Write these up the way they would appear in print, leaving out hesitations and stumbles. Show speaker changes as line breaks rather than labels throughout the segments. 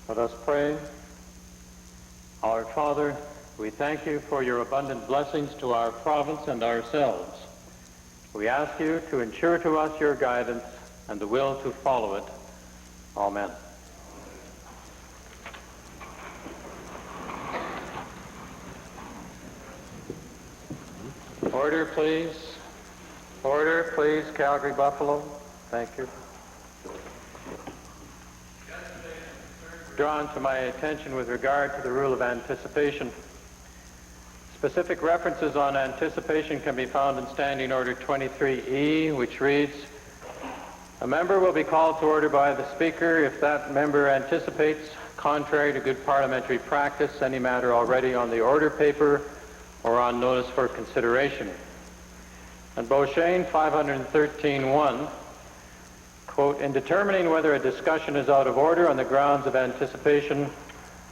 Let us pray. Our Father, we thank you for your abundant blessings to our province and ourselves. We ask you to ensure to us your guidance and the will to follow it. Amen. Order, please. Order, please, Calgary Buffalo. Thank you. Drawn to my attention with regard to the rule of anticipation. Specific references on anticipation can be found in Standing Order 23E, which reads, a member will be called to order by the Speaker if that member anticipates, contrary to good parliamentary practice, any matter already on the order paper or on notice for consideration. And Beauchesne 513.1, quote, in determining whether a discussion is out of order on the grounds of anticipation,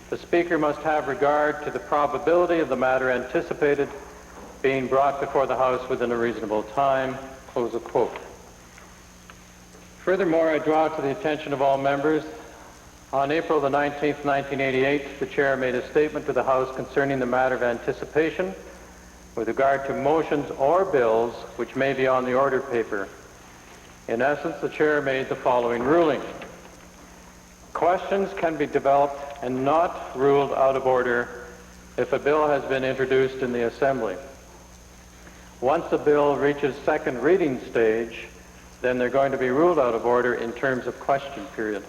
the Speaker must have regard to the probability of the matter anticipated being brought before the House within a reasonable time, close of quote. Furthermore, I draw to the attention of all members, on April the 19th, 1988, the Chair made a statement to the House concerning the matter of anticipation with regard to motions or bills which may be on the order paper. In essence, the Chair made the following ruling. Questions can be developed and not ruled out of order if a bill has been introduced in the Assembly. Once a bill reaches second reading stage, then they're going to be ruled out of order in terms of question period.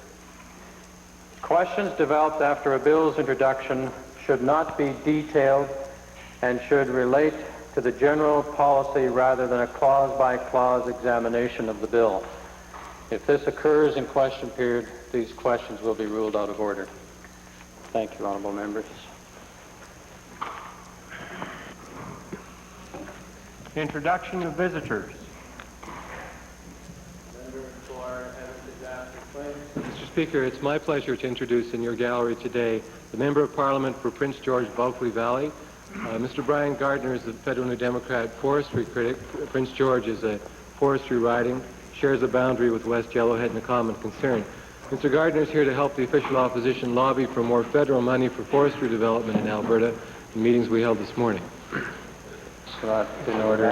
Questions developed after a bill's introduction should not be detailed and should relate to the general policy rather than a clause-by-clause examination of the bill. If this occurs in question period, these questions will be ruled out of order. Thank you, honourable members.
Introduction of visitors.
Mr. Speaker, it's my pleasure to introduce in your gallery today the Member of Parliament for Prince George Bulkley Valley. Mr. Brian Gardner is the Federal New Democrat forestry critic. Prince George is a forestry riding, shares a boundary with West Yellowhead and a common concern. Mr. Gardner is here to help the official opposition lobby for more federal money for forestry development in Alberta, in meetings we held this morning.
Scott, in order.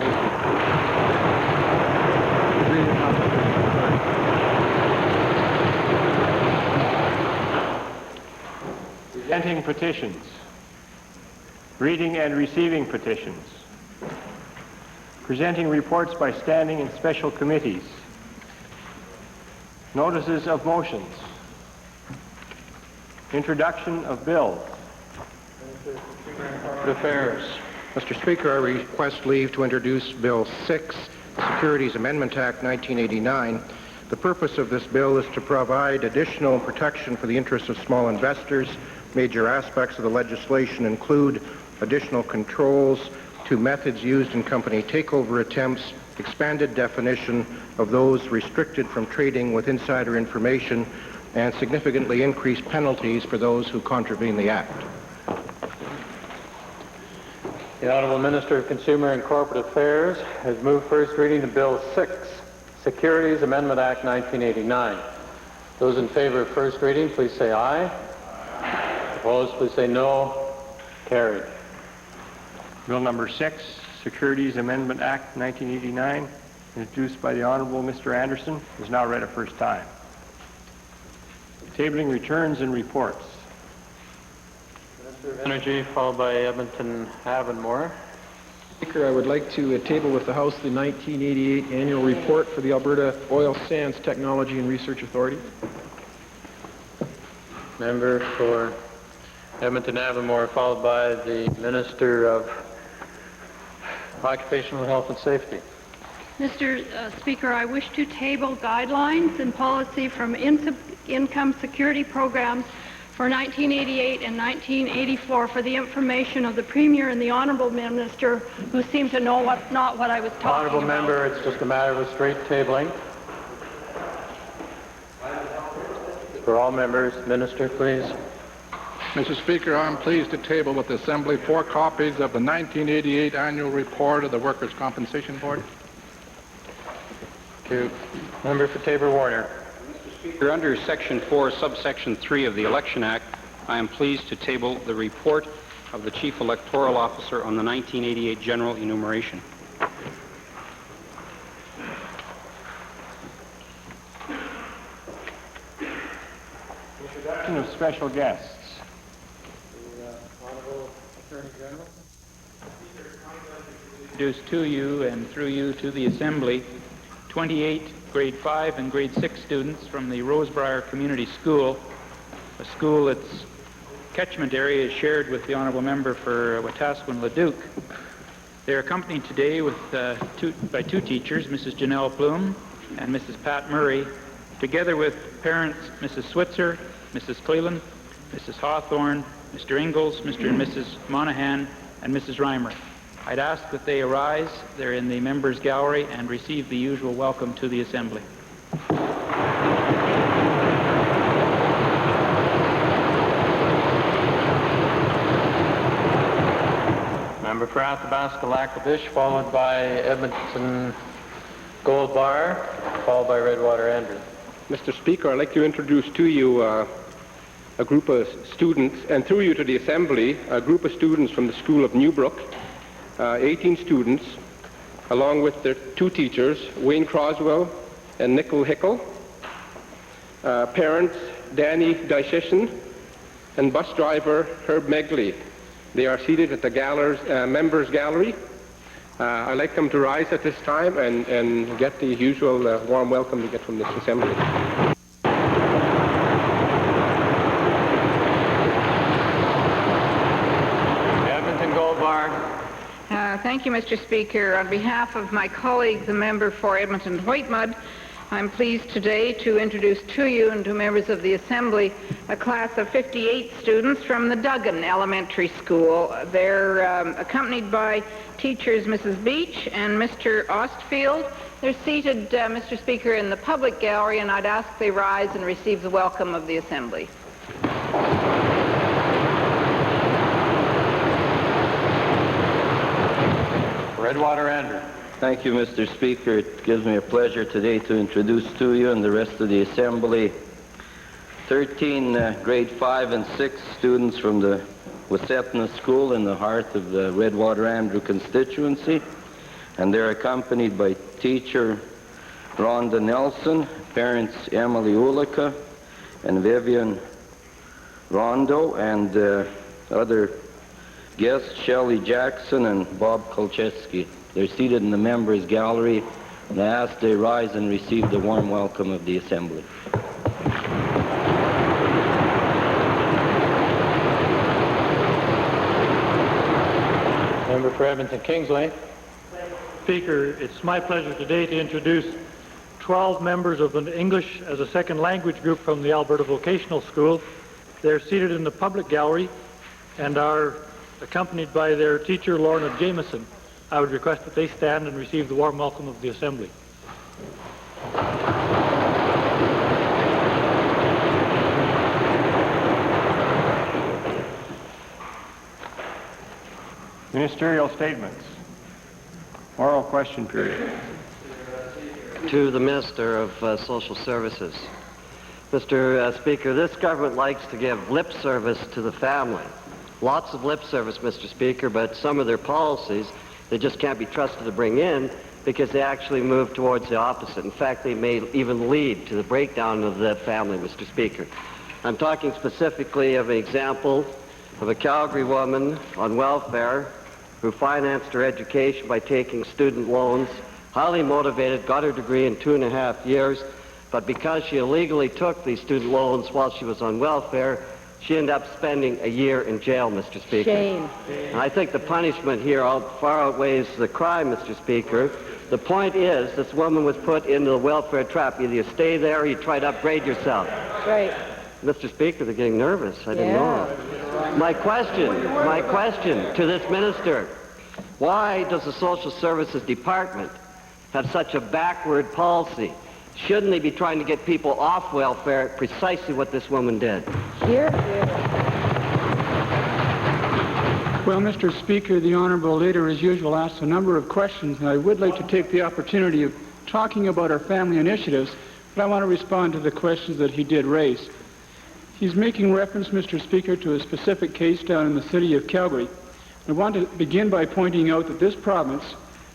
Presenting petitions. Reading and receiving petitions. Presenting reports by standing and special committees. Notices of motions. Introduction of bills.
Affairs.
Mr. Speaker, I request leave to introduce Bill 6, Securities Amendment Act 1989. The purpose of this bill is to provide additional protection for the interests of small investors. Major aspects of the legislation include additional controls to methods used in company takeover attempts, expanded definition of those restricted from trading with insider information, and significantly increased penalties for those who contravene the Act.
The Honourable Minister of Consumer and Corporate Affairs has moved first reading of Bill 6, Securities Amendment Act 1989. Those in favour of first reading, please say aye. Opposed, please say no. Carried.
Bill number 6, Securities Amendment Act 1989, introduced by the Honourable Mr. Anderson, is now read a first time. Tabling returns and reports.
Minister of Energy, followed by Edmonton Avonmore.
Speaker, I would like to table with the House the 1988 annual report for the Alberta Oil Sands Technology and Research Authority.
Member for Edmonton Avonmore, followed by the Minister of Occupational Health and Safety.
Mr. Speaker, I wish to table guidelines and policy from income security programs for 1988 and 1984 for the information of the Premier and the Honourable Minister, who seem to know not what I was talking
Honourable
about.
Member, it's just a matter of a straight tabling. For all members, Minister, please.
Mr. Speaker, I'm pleased to table with the Assembly 4 copies of the 1988 annual report of the Workers' Compensation Board.
Thank you. Member for Tabor Warner.
Mr. Speaker, under Section 4, Subsection 3 of the Election Act, I am pleased to table the report of the Chief Electoral Officer on the 1988 General Enumeration.
Introduction of special guests.
The Honorable Attorney General.
Introduce to you and through you to the Assembly 28 grade 5 and grade 6 students from the Rosebriar Community School, a school that's catchment area is shared with the Honourable Member for Wetaskiwin-Leduc. They're accompanied today with, by two teachers, Mrs. Janelle Bloom and Mrs. Pat Murray, together with parents Mrs. Switzer, Mrs. Cleland, Mrs. Hawthorne, Mr. Ingalls, Mr. and Mrs. Monahan, and Mrs. Reimer. I'd ask that they arise. They're in the members' gallery and receive the usual welcome to the Assembly.
Member for Athabasca-Lac-La-Biche, followed by Edmonton Gold Bar, followed by Redwater Andrews.
Mr. Speaker, I'd like to introduce to you a group of students, and through you to the Assembly, a group of students from the School of Newbrook, 18 students, along with their two teachers, Wayne Croswell and Nicole Hickle, parents Danny Dyshishin, and bus driver Herb Megley. They are seated at the members' gallery. I'd like them to rise at this time and get the usual warm welcome to get from this Assembly.
Edmonton Gold Bar.
Thank you, Mr. Speaker. On behalf of my colleague, the member for Edmonton Whitemud, I'm pleased today to introduce to you and to members of the Assembly a class of 58 students from the Duggan Elementary School. They're accompanied by teachers Mrs. Beach and Mr. Ostfield. They're seated, Mr. Speaker, in the public gallery, and I'd ask they rise and receive the welcome of the Assembly.
Redwater Andrews.
Thank you, Mr. Speaker. It gives me a pleasure today to introduce to you and the rest of the Assembly 13 grade 5 and 6 students from the Wasetna School in the heart of the Redwater Andrew constituency, and they're accompanied by teacher Rhonda Nelson, parents Emily Ulika and Vivian Rondo, and other guests Shelley Jackson and Bob Kolcheski. They're seated in the members' gallery, and I ask they rise and receive the warm welcome of the Assembly.
Member for Edmonton Kingsley.
Speaker, it's my pleasure today to introduce 12 members of an English as a second language group from the Alberta Vocational School. They're seated in the public gallery and are accompanied by their teacher, Lorna Jameson. I would request that they stand and receive the warm welcome of the Assembly.
Ministerial statements. Oral question period.
To the Minister of Social Services. Mr. Speaker, this government likes to give lip service to the family. Lots of lip service, Mr. Speaker, but some of their policies they just can't be trusted to bring in because they actually move towards the opposite. In fact, they may even lead to the breakdown of the family, Mr. Speaker. I'm talking specifically of an example of a Calgary woman on welfare who financed her education by taking student loans, highly motivated, got her degree in 2.5 years, but because she illegally took these student loans while she was on welfare, she ended up spending a year in jail, Mr. Speaker.
Shame.
And I think the punishment here far outweighs the crime, Mr. Speaker. The point is, this woman was put into the welfare trap. Either you stay there or you try to upgrade yourself.
Right.
Mr. Speaker, they're getting nervous. I didn't know. My question to this minister, why does the Social Services Department have such a backward policy? Shouldn't they be trying to get people off welfare, precisely what this woman did?
Here.
Well, Mr. Speaker, the Honourable Leader, as usual, asked a number of questions, and I would like to take the opportunity of talking about our family initiatives but I want to respond to the questions that he did raise. He's making reference, Mr. Speaker, to a specific case down in the city of Calgary. I want to begin by pointing out that this province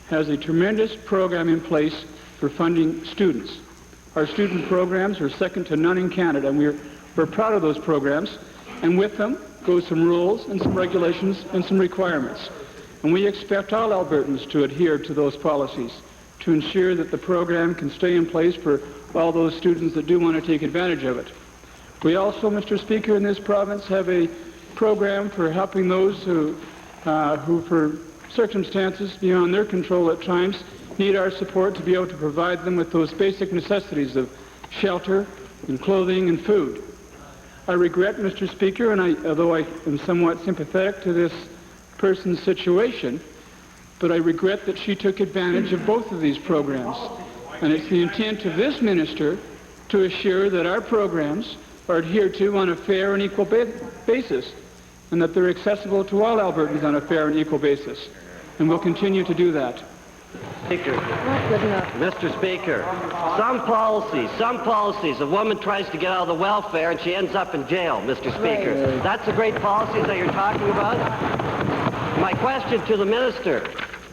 has a tremendous program in place for funding students. Our student programs are second to none in Canada, and we're proud of those programs. And with them go some rules and some regulations and some requirements. And we expect all Albertans to adhere to those policies to ensure that the program can stay in place for all those students that do want to take advantage of it. We also, Mr. Speaker, in this province have a program for helping those who for circumstances beyond their control at times, need our support to be able to provide them with those basic necessities of shelter and clothing and food. I regret, Mr. Speaker, and although I am somewhat sympathetic to this person's situation, but I regret that she took advantage of both of these programs. And it's the intent of this minister to assure that our programs are adhered to on a fair and equal basis, and that they're accessible to all Albertans on a fair and equal basis. And we'll continue to do that.
Speaker. Mr. Speaker, some policies, a woman tries to get out of the welfare and she ends up in jail, Mr. Speaker. That's the great policies that you're talking about? My question to the minister,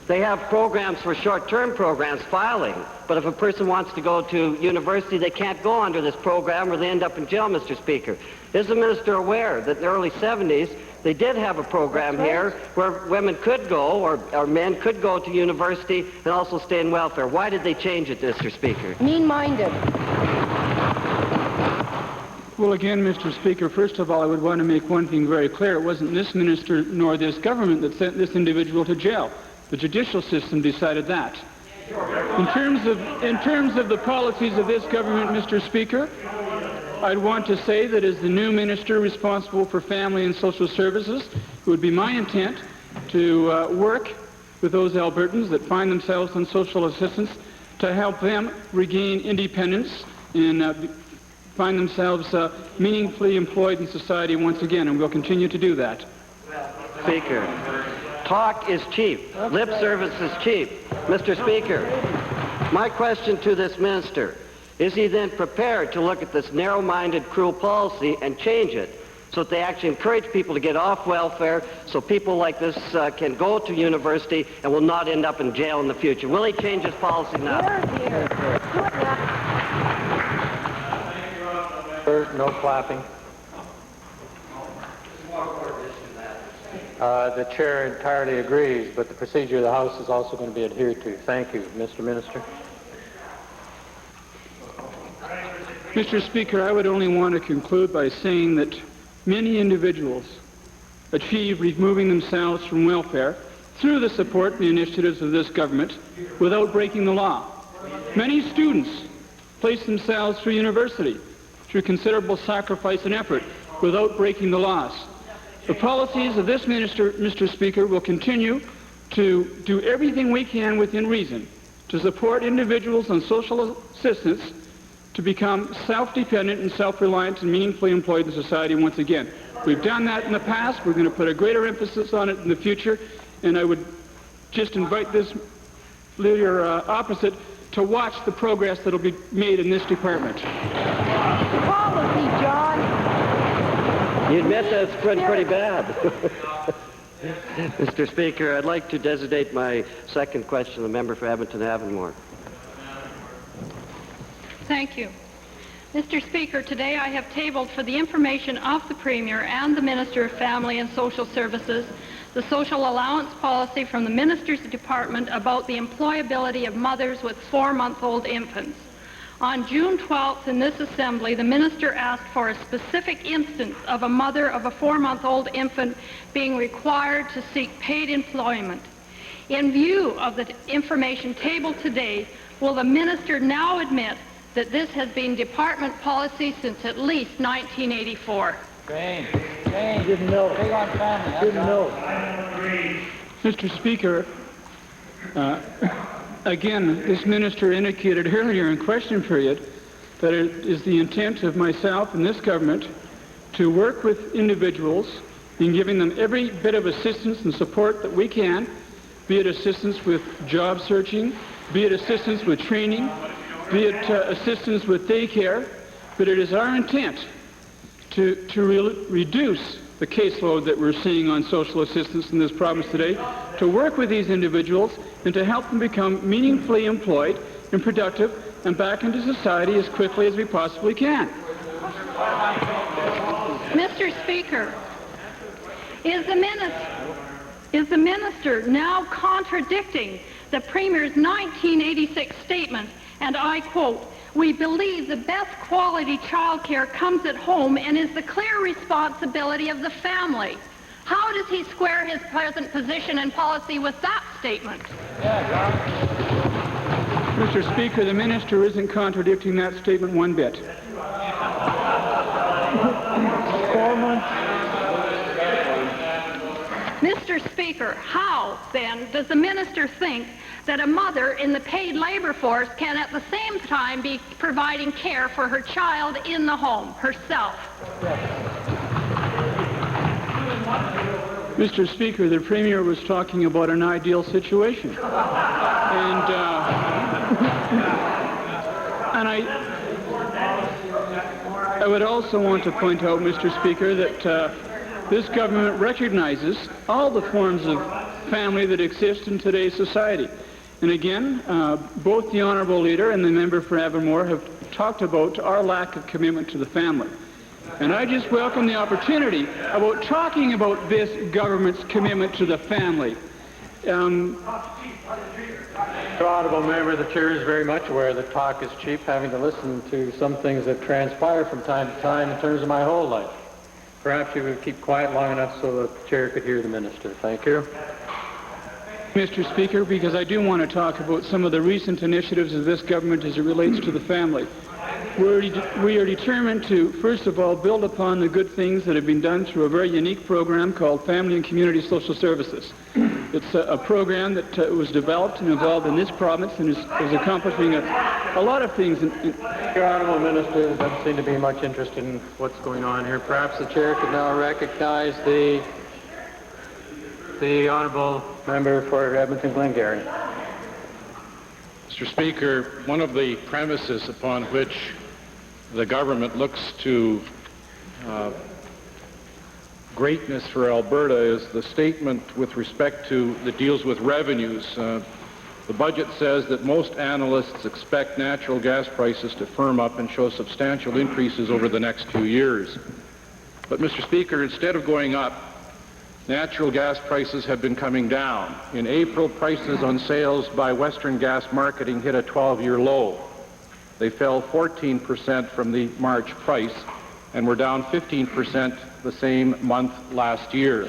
they have programs for short-term programs, filing, but if a person wants to go to university, they can't go under this program or they end up in jail, Mr. Speaker. Is the minister aware that in the early 70s, they did have a program here where women could go, or men could go to university and also stay in welfare? Why did they change it, Mr. Speaker?
Mean-minded.
Well, again, Mr. Speaker, first of all, I would want to make one thing very clear. It wasn't this minister nor this government that sent this individual to jail. The judicial system decided that. In terms of the policies of this government, Mr. Speaker, I'd want to say that as the new minister responsible for family and social services, it would be my intent to work with those Albertans that find themselves on social assistance to help them regain independence and find themselves meaningfully employed in society once again, and we'll continue to do that.
Speaker, talk is cheap. Lip service is cheap. Mr. Speaker, my question to this minister, is he then prepared to look at this narrow-minded, cruel policy and change it so that they actually encourage people to get off welfare so people like this can go to university and will not end up in jail in the future? Will he change his policy now?
No clapping. The chair entirely agrees, but the procedure of the House is also going to be adhered to. Thank you, Mr. Minister.
Mr. Speaker, I would only want to conclude by saying that many individuals achieve removing themselves from welfare through the support and the initiatives of this government without breaking the law. Many students place themselves through university through considerable sacrifice and effort without breaking the laws. The policies of this minister, Mr. Speaker, will continue to do everything we can within reason to support individuals on social assistance to become self-dependent and self-reliant and meaningfully employed in society once again. We've done that in the past. We're going to put a greater emphasis on it in the future, and I would just invite this leader opposite to watch the progress that will be made in this department.
Policy, John.
You admit that it's pretty bad. Mr. Speaker, I'd like to designate my second question to the member for Edmonton-Avonmore.
Thank you. Mr. Speaker, today I have tabled for the information of the Premier and the Minister of Family and Social Services the social allowance policy from the Minister's Department about the employability of mothers with 4-month-old infants. On June 12th in this Assembly, the Minister asked for a specific instance of a mother of a 4-month-old infant being required to seek paid employment. In view of the information tabled today, will the Minister now admit that this has been department policy since at least 1984?
Didn't know. Didn't know. Mr. Speaker, again, this minister indicated earlier in question period that it is the intent of myself and this government to work with individuals in giving them every bit of assistance and support that we can, be it assistance with job searching, be it assistance with training, be it assistance with daycare, but it is our intent to reduce the caseload that we're seeing on social assistance in this province today, to work with these individuals and to help them become meaningfully employed and productive and back into society as quickly as we possibly can.
Mr. Speaker, is the minister now contradicting the Premier's 1986 statement, and I quote, "We believe the best quality child care comes at home and is the clear responsibility of the family." How does he square his present position and policy with that statement?
Mr. Speaker, the minister isn't contradicting that statement one bit.
Mr. Speaker, how, then, does the minister think that a mother in the paid labor force can at the same time be providing care for her child in the home, herself?
Mr. Speaker, the Premier was talking about an ideal situation. And I would also want to point out, Mr. Speaker, that this government recognizes all the forms of family that exist in today's society. And again, both the Honourable Leader and the member for Avonmore have talked about our lack of commitment to the family. And I just welcome the opportunity about talking about this government's commitment to the family.
Honourable member, the chair is very much aware that talk is cheap, having to listen to some things that transpire from time to time in terms of my whole life. Perhaps you would keep quiet long enough so that the chair could hear the minister. Thank you.
Mr. Speaker, because I do want to talk about some of the recent initiatives of this government as it relates to the family. We are determined to, first of all, build upon the good things that have been done through a very unique program called Family and Community Social Services. It's a program that was developed and involved in this province and is accomplishing a lot of things.
Your Honourable Minister doesn't seem to be much interested in what's going on here. Perhaps the chair could now recognize the Honourable Member for Edmonton Glengarry.
Mr. Speaker, one of the premises upon which the government looks to greatness for Alberta is the statement with respect to that deals with revenues. The budget says that most analysts expect natural gas prices to firm up and show substantial increases over the next 2 years. But, Mr. Speaker, instead of going up, natural gas prices have been coming down. In April, prices on sales by Western Gas Marketing hit a 12-year low. They fell 14% from the March price and were down 15% the same month last year.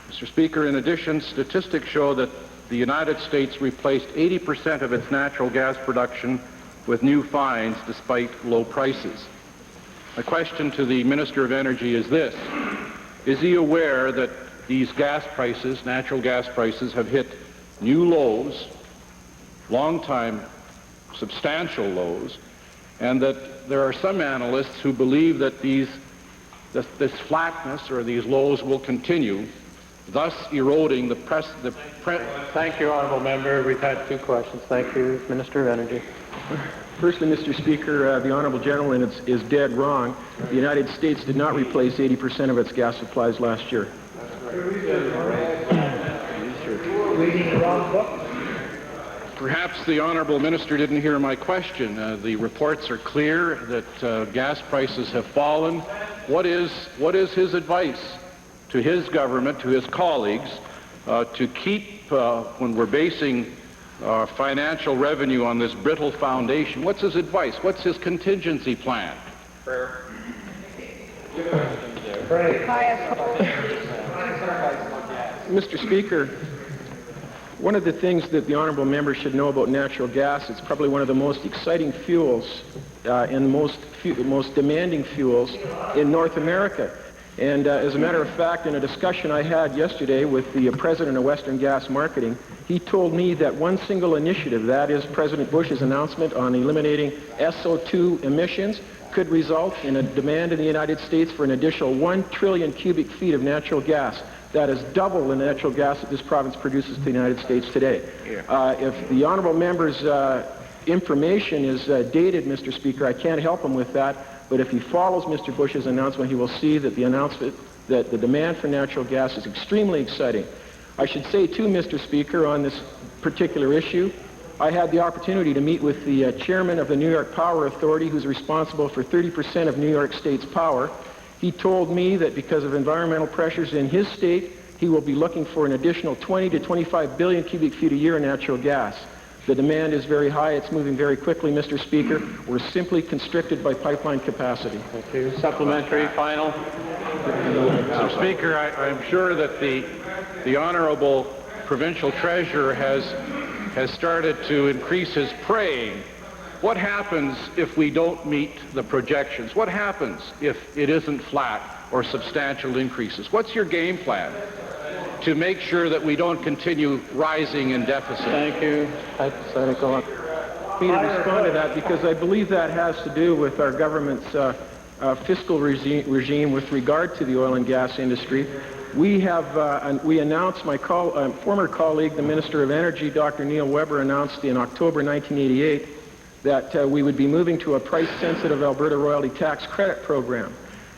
Mr. Speaker, in addition, statistics show that the United States replaced 80% of its natural gas production with new finds despite low prices. My question to the Minister of Energy is this: is he aware that these gas prices, natural gas prices, have hit new lows, long-time substantial lows, and that there are some analysts who believe that this flatness or these lows will continue, thus eroding the
Thank you, Honourable Member. We've had 2 questions. Thank you, Minister of Energy.
Firstly, Mr. Speaker, the Honourable Gentleman is dead wrong. The United States did not replace 80% of its gas supplies last year.
Perhaps the Honourable Minister didn't hear my question. The reports are clear that gas prices have fallen. What is his advice to his government, to his colleagues, to keep, when we're basing financial revenue on this brittle foundation? What's his advice? What's his contingency plan?
Prayer. Mr. Speaker, one of the things that the Honourable Member should know about natural gas, it's probably one of the most exciting fuels and most demanding fuels in North America. And as a matter of fact, in a discussion I had yesterday with the president of Western Gas Marketing, he told me that one single initiative, that is President Bush's announcement on eliminating SO2 emissions, could result in a demand in the United States for an additional 1 trillion cubic feet of natural gas. That is double the natural gas that this province produces to the United States today. If the Honourable Member's information is dated, Mr. Speaker. I can't help him with that, but if he follows Mr. Bush's announcement, he will see that the demand for natural gas is extremely exciting. I should say, too, Mr. Speaker, on this particular issue, I had the opportunity to meet with the chairman of the New York Power Authority, who's responsible for 30% of New York State's power. He told me that because of environmental pressures in his state, he will be looking for an additional 20 to 25 billion cubic feet a year of natural gas. The demand is very high. It's moving very quickly, Mr. Speaker. We're simply constricted by pipeline capacity.
Thank you. Supplementary, final.
Mr. Speaker, I'm sure that the Honorable Provincial Treasurer has started to increase his praying. What happens if we don't meet the projections? What happens if it isn't flat or substantial increases? What's your game plan to make sure that we don't continue rising in deficit?
Thank you. Hypothetical.
Me to respond to that, because I believe that has to do with our government's fiscal regime with regard to the oil and gas industry. We announced, my former colleague, the Minister of Energy, Dr. Neil Weber, announced in October 1988 that we would be moving to a price-sensitive Alberta royalty tax credit program.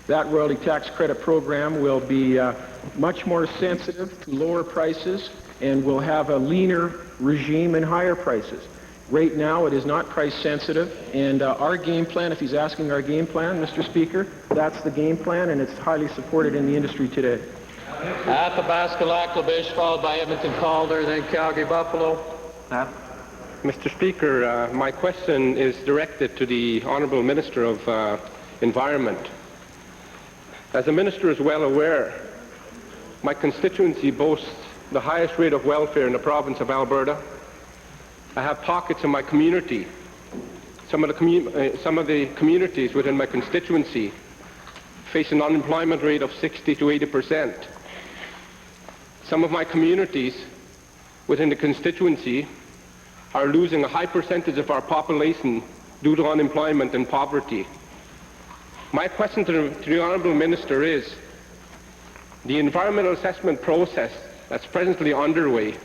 That royalty tax credit program will be much more sensitive to lower prices and will have a leaner regime and higher prices. Right now, it is not price sensitive, and our game plan, if he's asking our game plan, Mr. Speaker, that's the game plan, and it's highly supported in the industry today.
Athabasca Lac-La-Biche, followed by Edmonton Calder, then Calgary Buffalo.
Mr. Speaker, my question is directed to the Honourable Minister of Environment. As the Minister is well aware, my constituency boasts the highest rate of welfare in the province of Alberta. I have pockets in my community. Some of the communities within my constituency face an unemployment rate of 60 to 80%. Some of my communities within the constituency are losing a high percentage of our population due to unemployment and poverty. My question to the Honourable Minister is, the environmental assessment process that's presently underway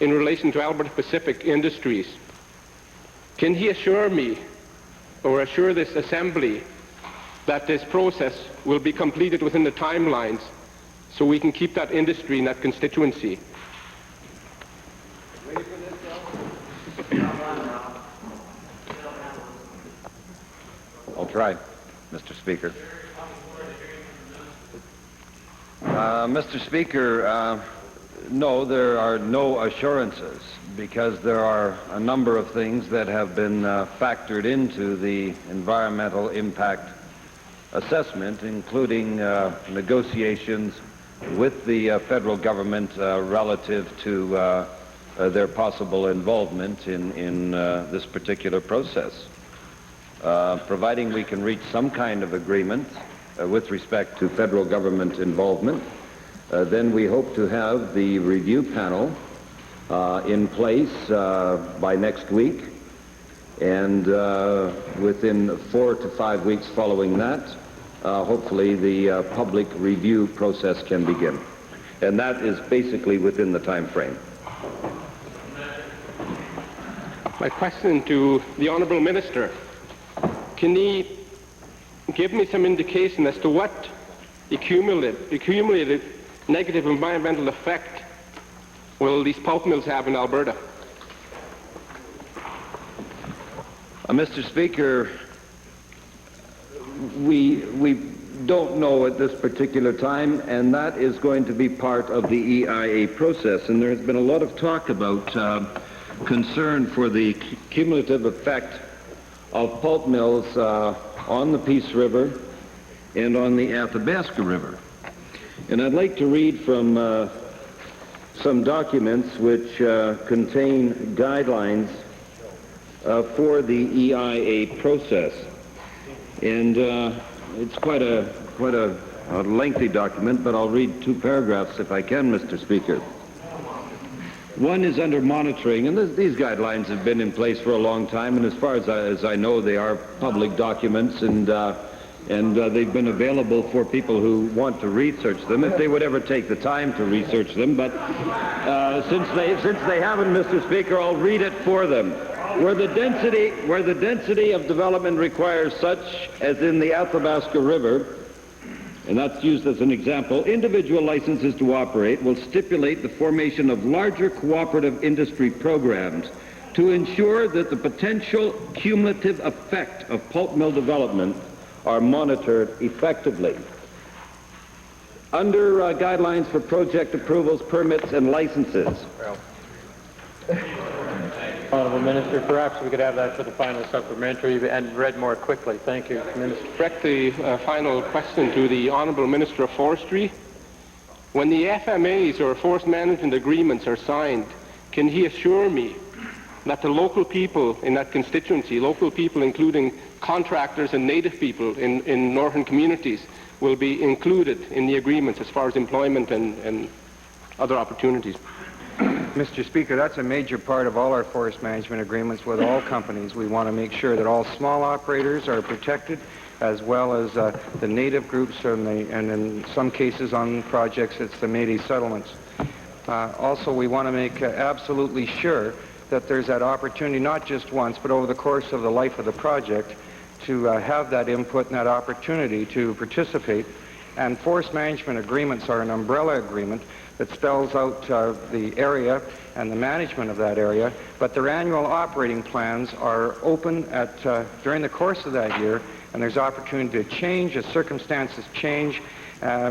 in relation to Alberta Pacific Industries, can he assure me or assure this Assembly that this process will be completed within the timelines so we can keep that industry in that constituency?
I'll try, Mr. Speaker. Mr. Speaker, no, there are no assurances because there are a number of things that have been factored into the environmental impact assessment, including negotiations with the federal government relative to their possible involvement in this particular process. Providing we can reach some kind of agreement with respect to federal government involvement, then we hope to have the review panel in place by next week, and within 4 to 5 weeks following that, hopefully the public review process can begin. And that is basically within the time frame.
My question to the Honourable Minister, can he give me some indication as to what the cumulative negative environmental effect will these pulp mills have in Alberta?
Mr. Speaker, we don't know at this particular time, and that is going to be part of the EIA process. And there has been a lot of talk about concern for the cumulative effect of pulp mills on the Peace River and on the Athabasca River. And I'd like to read from some documents which contain guidelines for the EIA process. And it's quite a lengthy document, but I'll read 2 paragraphs if I can, Mr. Speaker. One is under monitoring, and these guidelines have been in place for a long time, and as far as I know, they are public documents, and they've been available for people who want to research them, if they would ever take the time to research them. But since they haven't, Mr. Speaker, I'll read it for them. Where the density of development requires such as in the Athabasca River, and that's used as an example, individual licenses to operate will stipulate the formation of larger cooperative industry programs to ensure that the potential cumulative effect of pulp mill development are monitored effectively. Under guidelines for project approvals, permits, and licenses.
Honourable Minister, perhaps we could have that for the final supplementary and read more quickly. Thank you, Minister.
Direct the final question to the Honourable Minister of Forestry. When the FMAs or Forest Management Agreements are signed, can he assure me that the local people in that constituency, local people including contractors and native people in northern communities, will be included in the agreements as far as employment and other opportunities?
Mr. Speaker, that's a major part of all our forest management agreements with all companies. We want to make sure that all small operators are protected, as well as the native groups and in some cases on projects it's the Métis settlements. Also, we want to make absolutely sure that there's that opportunity, not just once, but over the course of the life of the project, to have that input and that opportunity to participate. And forest management agreements are an umbrella agreement that spells out the area and the management of that area, but their annual operating plans are open during the course of that year, and there's opportunity to change as circumstances change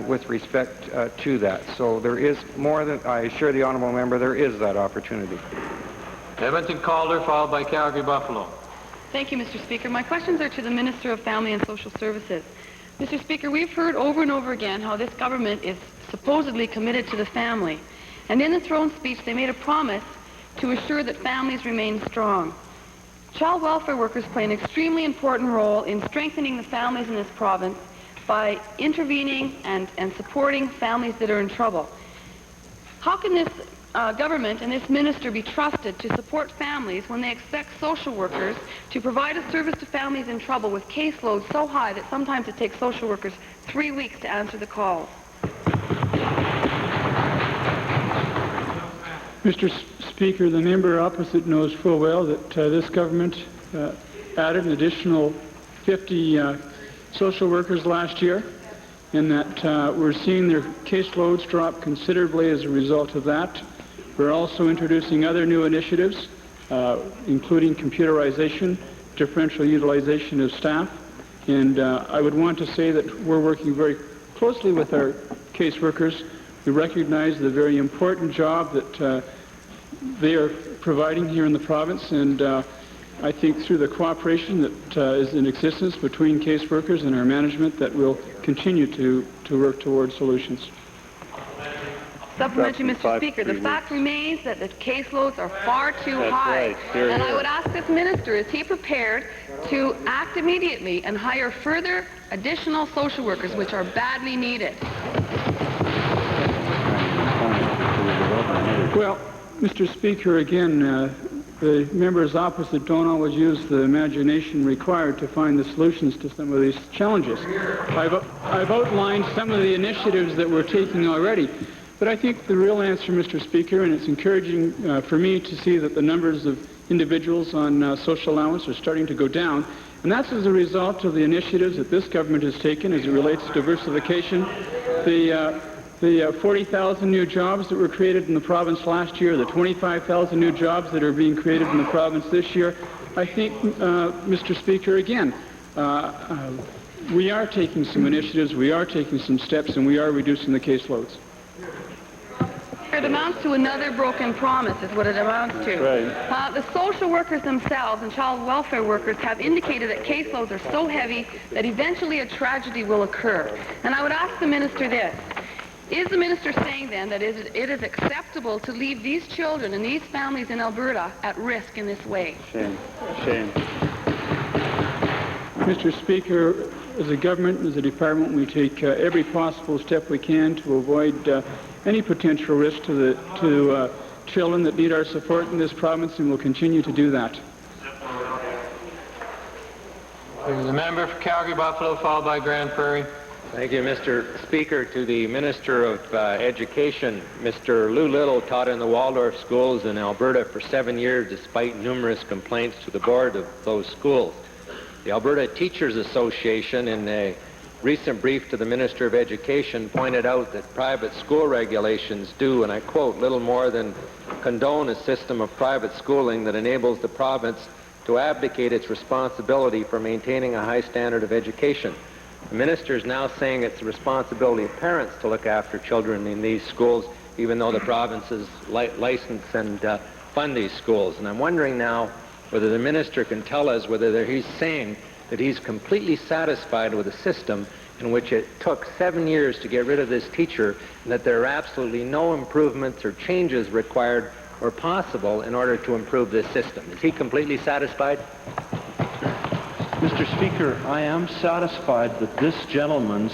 with respect to that. So there is more than, I assure the honourable member, there is that opportunity.
Edmonton Calder, followed by Calgary Buffalo.
Thank you, Mr. Speaker. My questions are to the Minister of Family and Social Services. Mr. Speaker, we've heard over and over again how this government is supposedly committed to the family. And in the throne speech, they made a promise to assure that families remain strong. Child welfare workers play an extremely important role in strengthening the families in this province by intervening and supporting families that are in trouble. How can this government and this minister be trusted to support families when they expect social workers to provide a service to families in trouble with caseloads so high that sometimes it takes social workers 3 weeks to answer the calls?
Mr. Speaker, the member opposite knows full well that this government added an additional 50 social workers last year, and that we're seeing their caseloads drop considerably as a result of that. We're also introducing other new initiatives, including computerization, differential utilization of staff, and I would want to say that we're working very closely with our caseworkers. We recognize the very important job that they are providing here in the province, and I think through the cooperation that is in existence between caseworkers and our management that we'll continue to work towards solutions.
Supplementary, Mr. Speaker, the fact remains that the caseloads are far too high. And I would ask this minister, is he prepared to act immediately and hire further additional social workers, which are badly needed?
Well, Mr. Speaker, again, the members opposite don't always use the imagination required to find the solutions to some of these challenges. I've outlined some of the initiatives that we're taking already, but I think the real answer, Mr. Speaker, and it's encouraging for me to see that the numbers of individuals on social allowance are starting to go down, and that's as a result of the initiatives that this government has taken as it relates to diversification. The 40,000 new jobs that were created in the province last year, the 25,000 new jobs that are being created in the province this year, I think, Mr. Speaker, again, we are taking some initiatives, we are taking some steps, and we are reducing the caseloads.
It amounts to another broken promise, is what it amounts to.
Right.
The social workers themselves and child welfare workers have indicated that caseloads are so heavy that eventually a tragedy will occur. And I would ask the minister this. Is the minister saying then that it is acceptable to leave these children and these families in Alberta at risk in this way?
Shame. Shame. Mr. Speaker, as a government, as a department, we take every possible step we can to avoid any potential risk to children that need our support in this province, and will continue to do that.
The member for Calgary Buffalo, followed by Grand Prairie.
Thank you, Mr. Speaker. To the Minister of Education, Mr. Lou Little taught in the Waldorf schools in Alberta for 7 years despite numerous complaints to the board of those schools. The Alberta Teachers Association, in a recent brief to the Minister of Education, pointed out that private school regulations do, and I quote, little more than condone a system of private schooling that enables the province to abdicate its responsibility for maintaining a high standard of education. The minister is now saying it's the responsibility of parents to look after children in these schools, even though the provinces license and fund these schools. And I'm wondering now whether the minister can tell us whether he's saying that he's completely satisfied with a system in which it took 7 years to get rid of this teacher, and that there are absolutely no improvements or changes required or possible in order to improve this system. Is he completely satisfied?
Mr. Speaker, I am satisfied that this gentleman's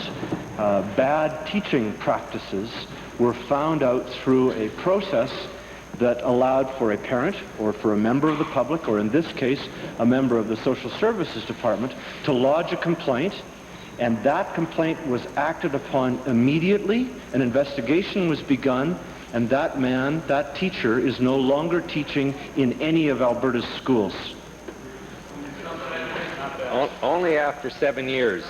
bad teaching practices were found out through a process that allowed for a parent or for a member of the public, or in this case, a member of the Social Services Department, to lodge a complaint, and that complaint was acted upon immediately. An investigation was begun, and that man, that teacher, is no longer teaching in any of Alberta's schools.
Only after 7 years.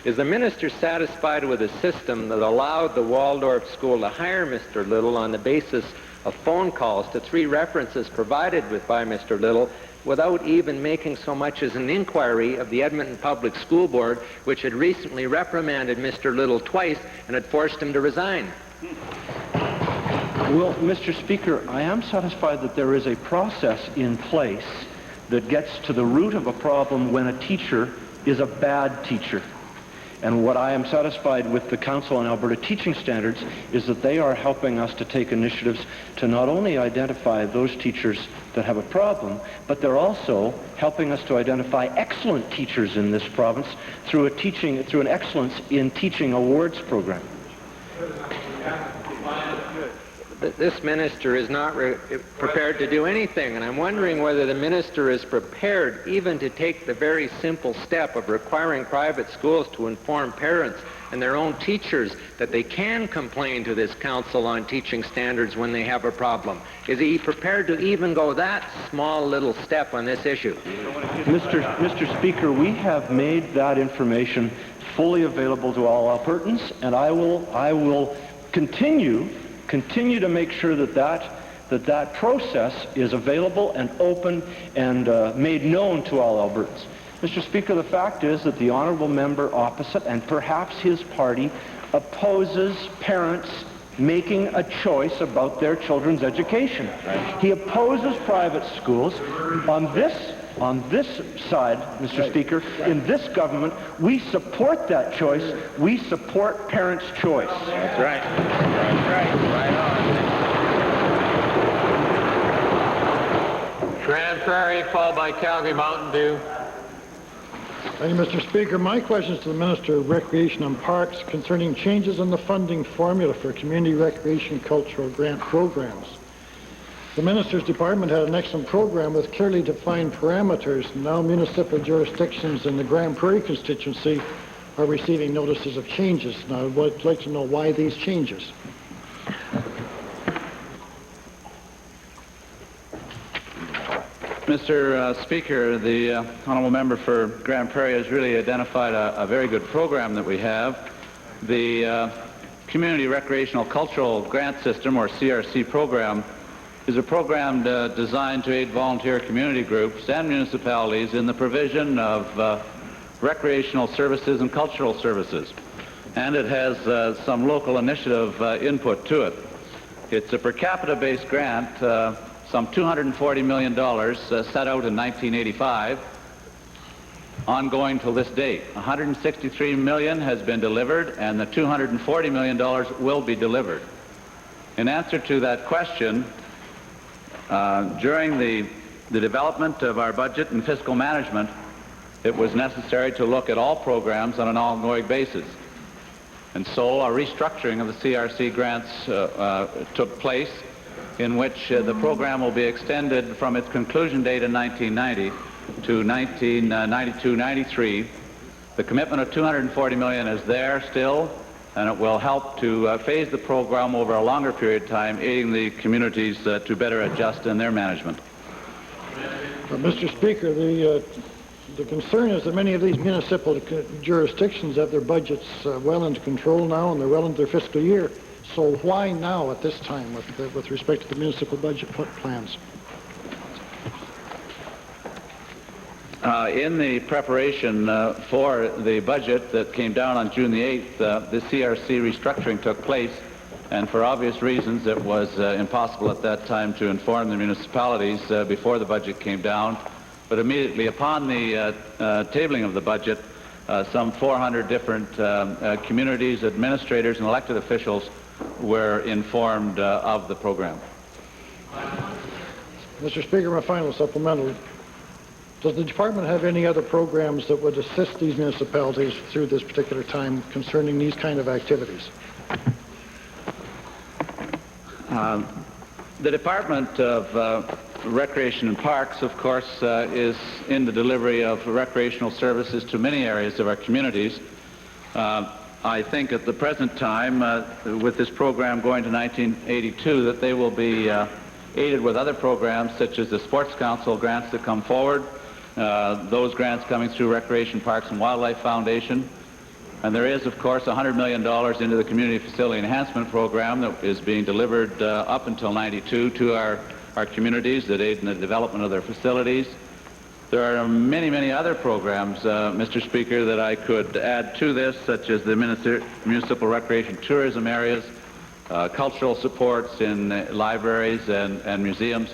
Is the minister satisfied with a system that allowed the Waldorf school to hire Mr. Little on the basis of phone calls to 3 references provided by Mr. Little without even making so much as an inquiry of the Edmonton Public School Board, which had recently reprimanded Mr. Little twice and had forced him to resign?
Well, Mr. Speaker, I am satisfied that there is a process in place that gets to the root of a problem when a teacher is a bad teacher. And what I am satisfied with the Council on Alberta Teaching Standards is that they are helping us to take initiatives to not only identify those teachers that have a problem, but they're also helping us to identify excellent teachers in this province through an Excellence in Teaching Awards program.
This minister is not prepared to do anything, and I'm wondering whether the minister is prepared even to take the very simple step of requiring private schools to inform parents and their own teachers that they can complain to this Council on Teaching Standards when they have a problem. Is he prepared to even go that small little step on this issue?
Mr. Speaker, we have made that information fully available to all Albertans, and I will continue to make sure that process is available and open and made known to all Albertans. Mr. Speaker, the fact is that the honourable member opposite, and perhaps his party, opposes parents making a choice about their children's education. He opposes private schools. On this side, Mr. Speaker, in this government, we support that choice. We support parents' choice.
That's right. That's right. Right on.
Grand Prairie, followed by Calgary Mountain Dew.
Thank you, Mr. Speaker. My question is to the Minister of Recreation and Parks concerning changes in the funding formula for community recreation cultural grant programs. The Minister's Department had an excellent program with clearly defined parameters. Now municipal jurisdictions in the Grand Prairie constituency are receiving notices of changes. Now I'd like to know why these changes.
Mr. Speaker, the honourable member for Grand Prairie has really identified a very good program that we have. The Community Recreational Cultural Grant System, or CRC program, is a program designed to aid volunteer community groups and municipalities in the provision of recreational services and cultural services. And it has some local initiative input to it. It's a per capita based grant, some $240 million set out in 1985, ongoing till this date. $163 million has been delivered, and the $240 million will be delivered. In answer to that question, during the development of our budget and fiscal management, it was necessary to look at all programs on an ongoing basis. And so a restructuring of the CRC grants took place, in which the program will be extended from its conclusion date in 1990 to 1992-93. The commitment of $240 million is there still, and it will help to phase the program over a longer period of time, aiding the communities to better adjust in their management.
Mr. Speaker, the concern is that many of these municipal jurisdictions have their budgets well into control now, and they're well into their fiscal year. So why now at this time with respect to the municipal budget plans?
In the preparation for the budget that came down on June the 8th, the CRC restructuring took place, and for obvious reasons it was impossible at that time to inform the municipalities before the budget came down. But immediately upon the tabling of the budget, some 400 different communities, administrators, and elected officials were informed of the program.
Mr. Speaker, my final supplemental. Does the department have any other programs that would assist these municipalities through this particular time concerning these kind of activities?
The Department of Recreation and Parks, of course, is in the delivery of recreational services to many areas of our communities. I think at the present time, with this program going to 1982, that they will be aided with other programs such as the Sports Council grants that come forward, those grants coming through Recreation, Parks and Wildlife Foundation. And there is, of course, $100 million into the Community Facility Enhancement Program that is being delivered up until 92 to our communities that aid in the development of their facilities. There are many, many other programs, Mr. Speaker, that I could add to this, such as the municipal recreation tourism areas, cultural supports in libraries and museums.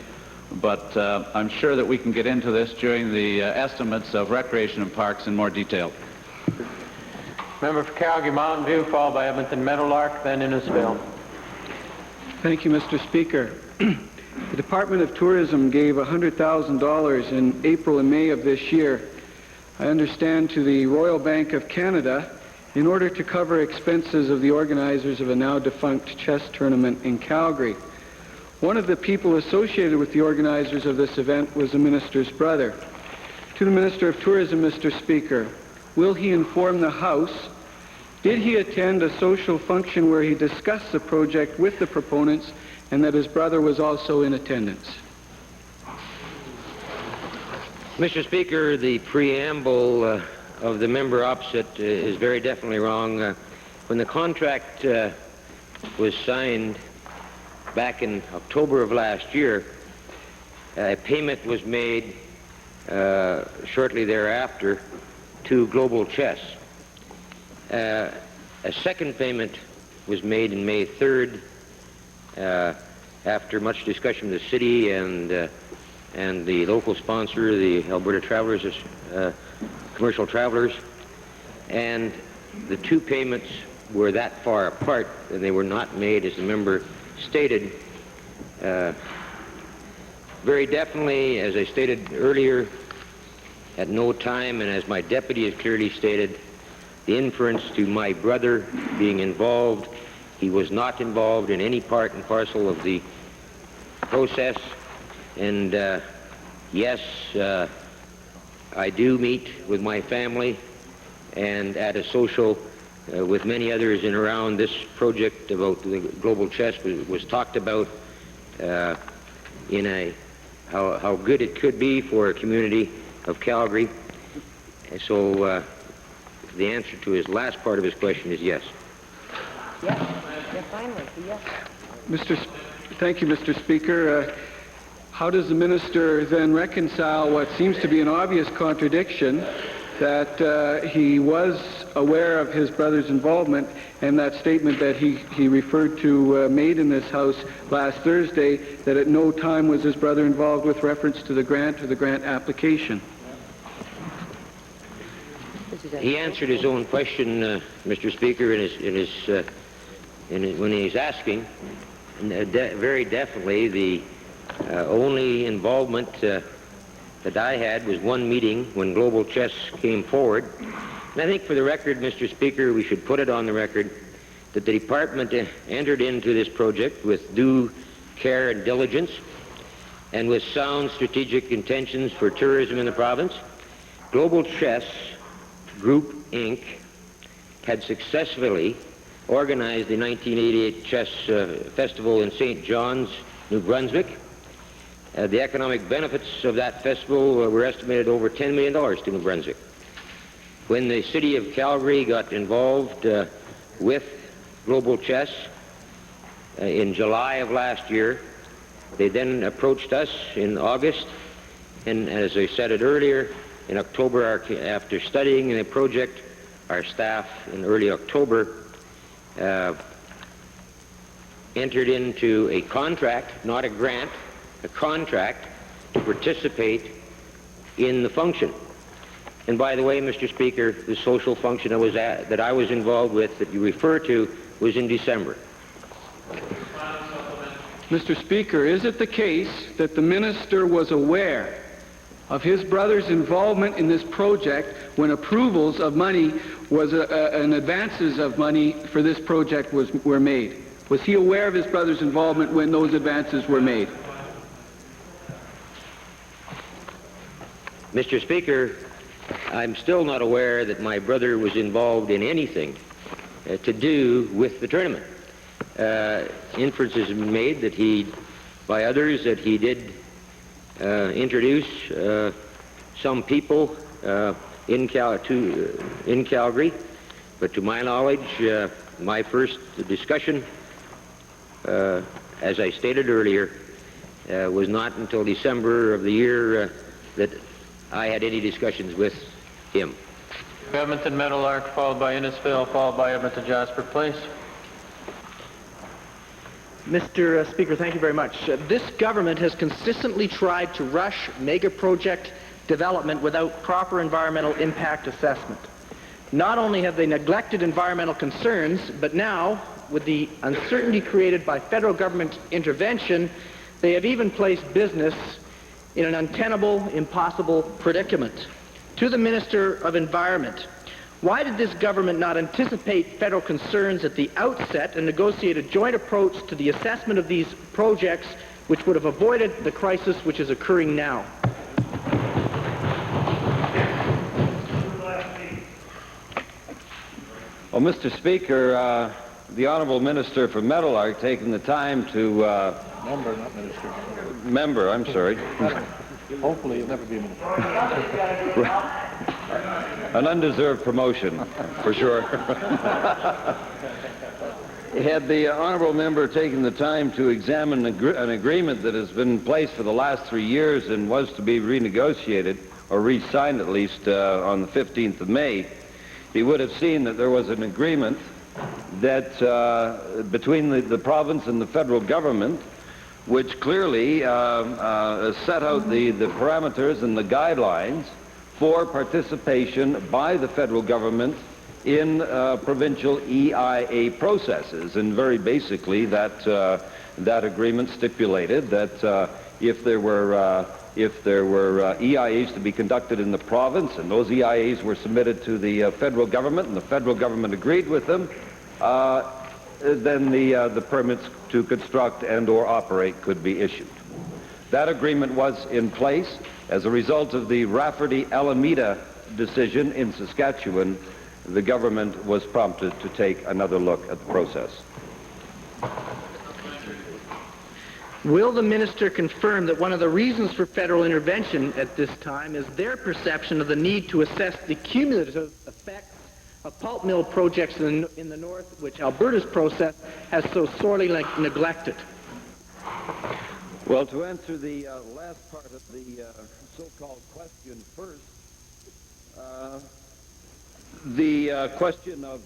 But I'm sure that we can get into this during the estimates of recreation and parks in more detail.
Member for Calgary Mountain View, followed by Edmonton Meadowlark, then Innisfil.
Thank you, Mr. Speaker. The Department of Tourism gave $100,000 in April and May of this year, I understand, to the Royal Bank of Canada in order to cover expenses of the organizers of a now defunct chess tournament in Calgary. One of the people associated with the organizers of this event was the minister's brother. To the Minister of Tourism, Mr. Speaker, will he inform the House, did he attend a social function where he discussed the project with the proponents and that his brother was also in attendance?
Mr. Speaker, the preamble of the member opposite is very definitely wrong. When the contract was signed back in October of last year, a payment was made shortly thereafter to Global Chess. A second payment was made on May 3rd after much discussion with the city and the local sponsor, the Alberta Travelers, Commercial Travelers, and the two payments were that far apart and they were not made, as the member stated. Very definitely, as I stated earlier, at no time, and as my deputy has clearly stated, the inference to my brother being involved, he was not involved in any part and parcel of the process. And yes, I do meet with my family and at a social with many others in around this project about the Global Chess was talked about in how good it could be for a community of Calgary. And so the answer to his last part of his question is yes.
Yes. Finally, yes.
Thank you, Mr. Speaker. How does the minister then reconcile what seems to be an obvious contradiction, that he was aware of his brother's involvement, and that statement that he referred to made in this House last Thursday, that at no time was his brother involved with reference to the grant or the grant application?
He answered his own question, Mr. Speaker, when he's asking. Very definitely, the only involvement that I had was one meeting when Global Chess came forward. And I think for the record, Mr. Speaker, we should put it on the record that the department entered into this project with due care and diligence and with sound strategic intentions for tourism in the province. Global Chess Group, Inc., had successfully organized the 1988 Chess Festival in St. John's, New Brunswick. The economic benefits of that festival were estimated over $10 million to New Brunswick. When the city of Calgary got involved with Global Chess in July of last year, they then approached us in August, and as I said it earlier, in October, after studying the project, our staff in early October entered into a contract, not a grant, a contract to participate in the function. And by the way, Mr. Speaker, the social function that I was involved with that you refer to was in December.
Mr. Speaker, is it the case that the minister was aware of his brother's involvement in this project when approvals of money and advances of money for this project were made? Was he aware of his brother's involvement when those advances were made?
Mr. Speaker, I'm still not aware that my brother was involved in anything to do with the tournament. Inferences have been made that by others, that he did introduce some people in Calgary, but to my knowledge, my first discussion, as I stated earlier, was not until December of the year that I had any discussions with him.
Edmonton Meadowlark, followed by Innisfil, followed by Edmonton Jasper Place.
Mr. Speaker, thank you very much. This government has consistently tried to rush mega project development without proper environmental impact assessment. Not only have they neglected environmental concerns, but now, with the uncertainty created by federal government intervention, they have even placed business in an untenable, impossible predicament. To the Minister of Environment, why did this government not anticipate federal concerns at the outset and negotiate a joint approach to the assessment of these projects which would have avoided the crisis which is occurring now?
Well, Mr. Speaker, the Honourable Minister for Meadowlark taking the time to...
Member, not minister.
Member, I'm sorry.
Hopefully you'll never be a minister.
An undeserved promotion, for sure. Had the honourable member taken the time to examine an agreement that has been in place for the last 3 years and was to be renegotiated, or re-signed at least, on the 15th of May, he would have seen that there was an agreement that between the province and the federal government, which clearly set out the parameters and the guidelines for participation by the federal government in provincial EIA processes. And very basically, that agreement stipulated that if there were EIAs to be conducted in the province, and those EIAs were submitted to the federal government, and the federal government agreed with them, then the permits to construct and or operate could be issued. That agreement was in place. As a result of the Rafferty-Alameda decision in Saskatchewan, the government was prompted to take another look at the process.
Will the minister confirm that one of the reasons for federal intervention at this time is their perception of the need to assess the cumulative effects of pulp mill projects in the north, which Alberta's process has so sorely neglected?
Well, to answer the last part of the so-called question first, the question of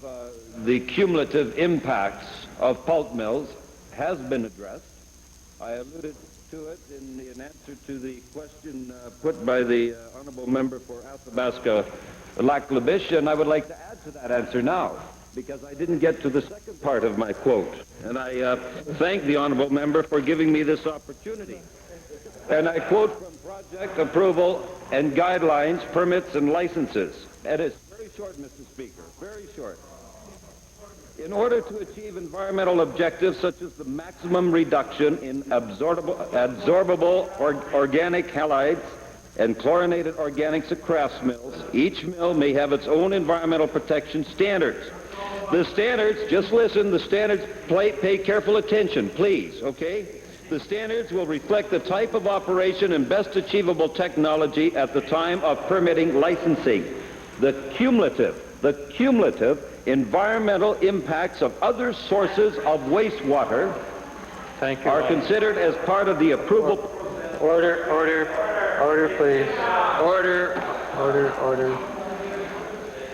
the cumulative impacts of pulp mills has been addressed. I alluded to it in answer to the question put by the honourable member for Athabasca-Lac-La-Biche, and I would like to add to that answer now, because I didn't get to the second part of my quote. And I thank the honourable member for giving me this opportunity. And I quote from Project Approval and Guidelines, Permits and Licenses. It is very short, Mr. Speaker, very short. In order to achieve environmental objectives such as the maximum reduction in absorbable organic halides and chlorinated organics at Crafts mills. Each mill may have its own environmental protection standards. The standards, just listen, the standards, pay careful attention, please, okay? The standards will reflect the type of operation and best achievable technology at the time of permitting licensing. The cumulative environmental impacts of other sources of wastewater are considered as part of the approval.
Order, please. Order.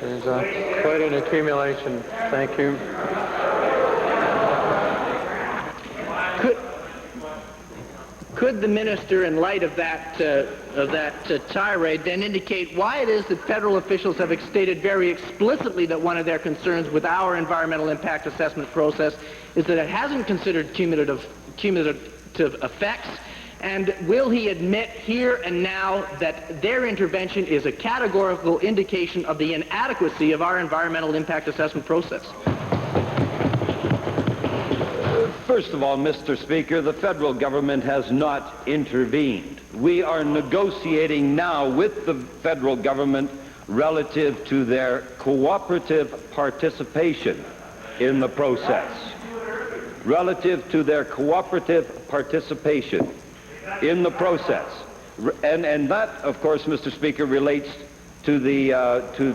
There's quite an accumulation. Thank you.
Could the minister, in light of that tirade, then indicate why it is that federal officials have stated very explicitly that one of their concerns with our environmental impact assessment process is that it hasn't considered cumulative effects? And will he admit here and now that their intervention is a categorical indication of the inadequacy of our environmental impact assessment process?
First of all, Mr. Speaker, the federal government has not intervened. We are negotiating now with the federal government relative to their cooperative participation in the process. Relative to their cooperative participation in the process. And that, of course, Mr. Speaker, relates to the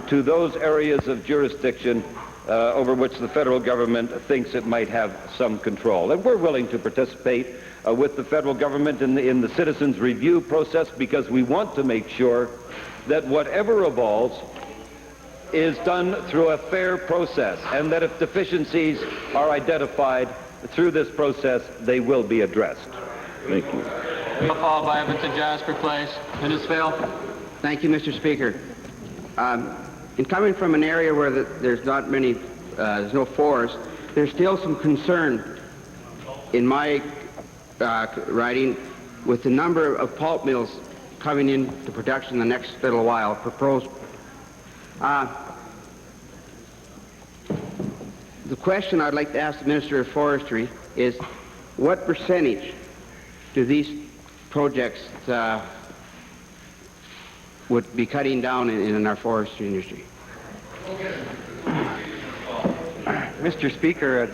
to those areas of jurisdiction over which the federal government thinks it might have some control. And we're willing to participate with the federal government in the citizens' review process because we want to make sure that whatever evolves is done through a fair process, and that if deficiencies are identified through this process, they will be addressed. Thank you.
Followed by Edmonton Jasper Place. Innisfail.
Thank you, Mr. Speaker. In coming from an area where there's not many, there's no forest, there's still some concern in my riding with the number of pulp mills coming into production in the next little while, proposed. The question I'd like to ask the Minister of Forestry is, what percentage do these projects would be cutting down in our forestry industry?
Mr. Speaker,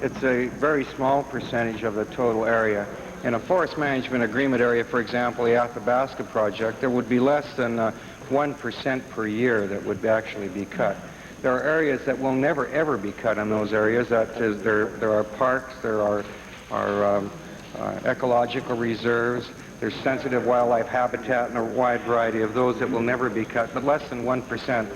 it's a very small percentage of the total area. In a forest management agreement area, for example, the Athabasca project, there would be less than 1% per year that would actually be cut. There are areas that will never ever be cut in those areas. That is, there are parks, there are ecological reserves, there's sensitive wildlife habitat, and a wide variety of those that will never be cut, but less than 1%.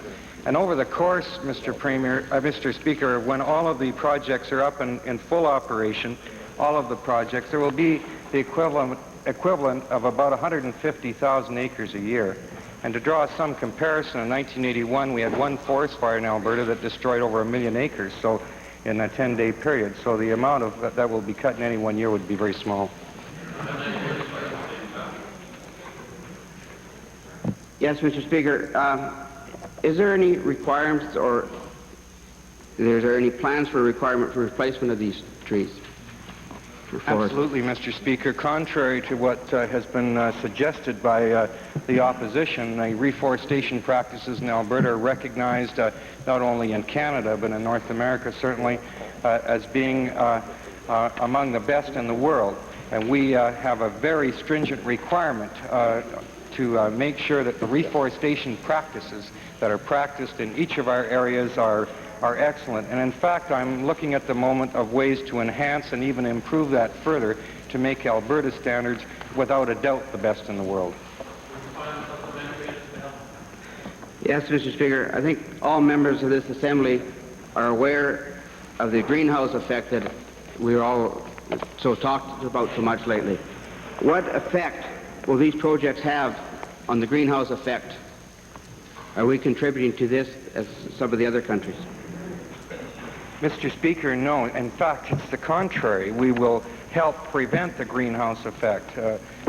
And over the course, Mr. Speaker, when all of the projects are up in full operation, all of the projects, there will be the equivalent of about 150,000 acres a year. And to draw some comparison, in 1981 we had one forest fire in Alberta that destroyed over 1 million acres, so in a 10-day period. So the amount of that will be cut in any one year would be very small.
Yes, Mr. Speaker. Is there any requirements or is there any plans for requirement for replacement of these trees?
Absolutely, Mr. Speaker. Contrary to what has been suggested by the opposition, the reforestation practices in Alberta are recognized not only in Canada but in North America certainly as being among the best in the world. And we have a very stringent requirement to make sure that the reforestation practices that are practiced in each of our areas are excellent. And in fact, I'm looking at the moment of ways to enhance and even improve that further to make Alberta standards, without a doubt, the best in the world.
Yes, Mr. Speaker. I think all members of this Assembly are aware of the greenhouse effect that we're all talked about so much lately. What effect will these projects have on the greenhouse effect? Are we contributing to this as some of the other countries?
Mr. Speaker, no. In fact, it's the contrary. We will help prevent the greenhouse effect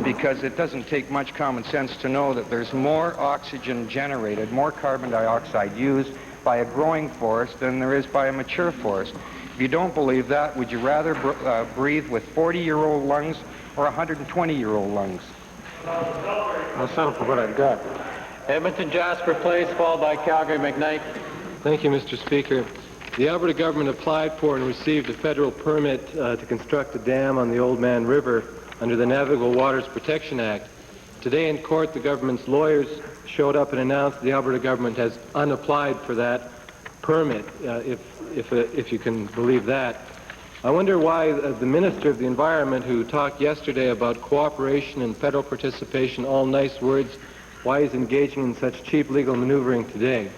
because it doesn't take much common sense to know that there's more oxygen generated, more carbon dioxide used by a growing forest than there is by a mature forest. If you don't believe that, would you rather breathe with 40-year-old lungs or 120-year-old lungs?
I'll settle for what I've got. Edmonton Jasper Place, followed by Calgary McKnight.
Thank you, Mr. Speaker. The Alberta government applied for and received a federal permit to construct a dam on the Old Man River under the Navigable Waters Protection Act. Today in court, the government's lawyers showed up and announced the Alberta government has unapplied for that permit, if you can believe that. I wonder why the Minister of the Environment, who talked yesterday about cooperation and federal participation, all nice words, why he's engaging in such cheap legal maneuvering today.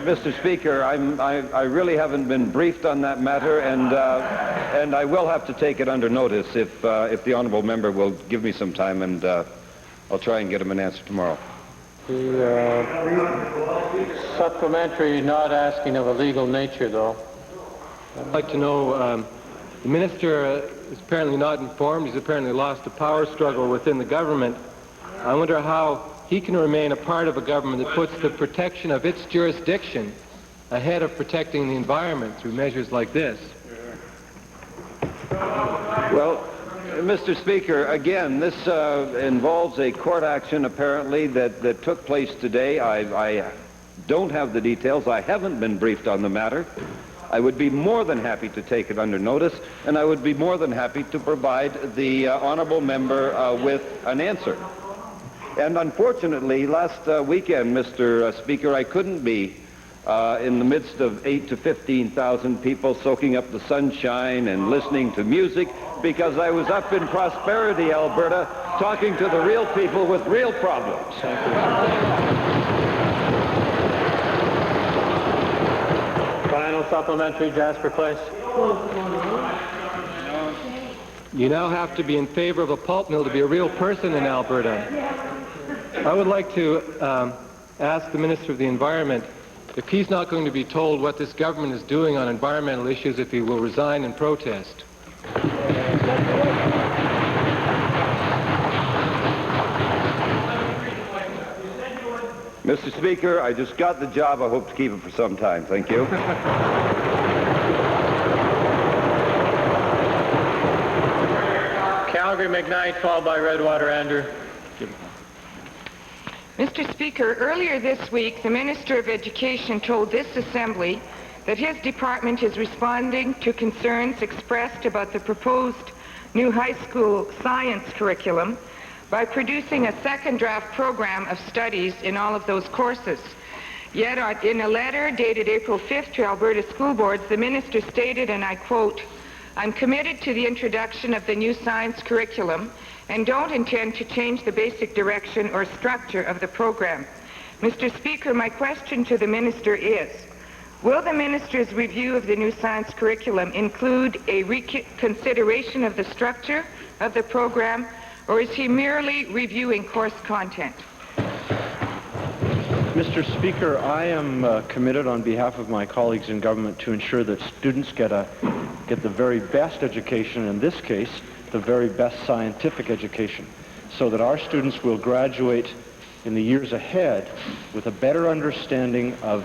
Mr. Speaker, I really haven't been briefed on that matter, and I will have to take it under notice if the honourable member will give me some time, and I'll try and get him an answer tomorrow.
The supplementary not asking of a legal nature, though.
I'd like to know, the minister is apparently not informed. He's apparently lost a power struggle within the government. I wonder how he can remain a part of a government that puts the protection of its jurisdiction ahead of protecting the environment through measures like this.
Well, Mr. Speaker, again, this involves a court action apparently that took place today. I don't have the details. I haven't been briefed on the matter. I would be more than happy to take it under notice, and I would be more than happy to provide the honourable member with an answer. And unfortunately, last weekend, Mr. Speaker, I couldn't be in the midst of 8,000 to 15,000 people soaking up the sunshine and listening to music because I was up in Prosperity, Alberta, talking to the real people with real problems.
Final supplementary, Jasper Place.
You now have to be in favor of a pulp mill to be a real person in Alberta. I would like to ask the Minister of the Environment if he's not going to be told what this government is doing on environmental issues, if he will resign and protest.
Mr. Speaker, I just got the job. I hope to keep it for some time. Thank you.
Calgary McKnight, followed by Redwater Andrew.
Mr. Speaker, earlier this week, the Minister of Education told this Assembly that his department is responding to concerns expressed about the proposed new high school science curriculum by producing a second draft program of studies in all of those courses. Yet, in a letter dated April 5th to Alberta school boards, the minister stated, and I quote, "I'm committed to the introduction of the new science curriculum and don't intend to change the basic direction or structure of the program." Mr. Speaker, my question to the minister is, will the minister's review of the new science curriculum include a reconsideration of the structure of the program, or is he merely reviewing course content?
Mr. Speaker, I am committed on behalf of my colleagues in government to ensure that students get the very best education, in this case, the very best scientific education, so that our students will graduate in the years ahead with a better understanding of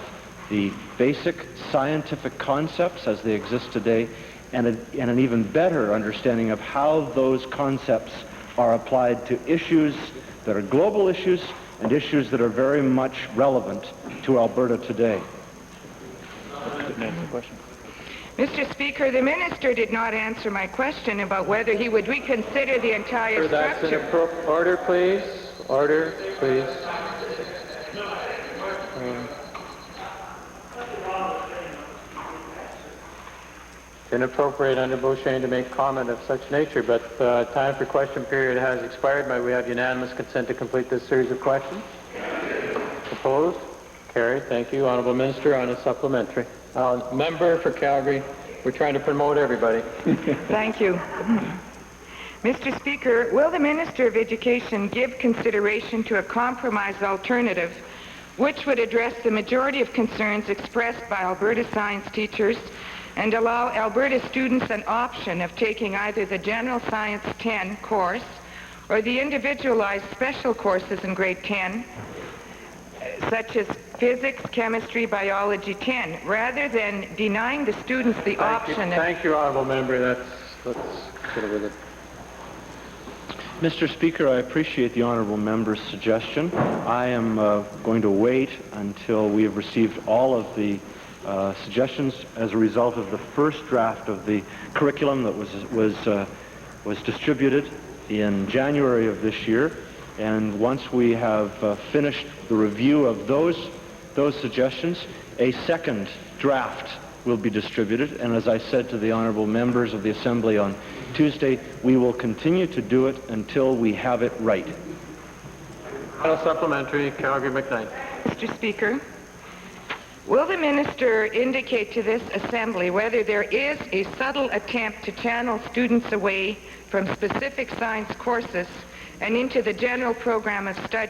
the basic scientific concepts as they exist today, and an even better understanding of how those concepts are applied to issues that are global issues and issues that are very much relevant to Alberta today.
Mr. Speaker, the minister did not answer my question about whether he would reconsider the entire structure.
Order, please. Order, please. It's inappropriate under Beauchesne to make comment of such nature, but time for question period has expired. May we have unanimous consent to complete this series of questions? Opposed? Carried. Thank you. Honourable Minister, on a supplementary. Member for Calgary. We're trying to promote everybody.
Thank you. Mr. Speaker, will the Minister of Education give consideration to a compromise alternative which would address the majority of concerns expressed by Alberta science teachers and allow Alberta students an option of taking either the General Science 10 course or the individualized special courses in grade 10,
such as physics, chemistry, biology 10, rather than denying the students the option of...
Thank you, honourable member. Let's get with it.
Mr. Speaker, I appreciate the honourable member's suggestion. I am going to wait until we have received all of the suggestions as a result of the first draft of the curriculum that was distributed in January of this year. And once we have finished the review of those suggestions, a second draft will be distributed. And as I said to the honourable members of the Assembly on Tuesday, we will continue to do it until we have it right.
Final supplementary, Calgary McKnight.
Mr. Speaker, will the minister indicate to this Assembly whether there is a subtle attempt to channel students away from specific science courses and into the general program of study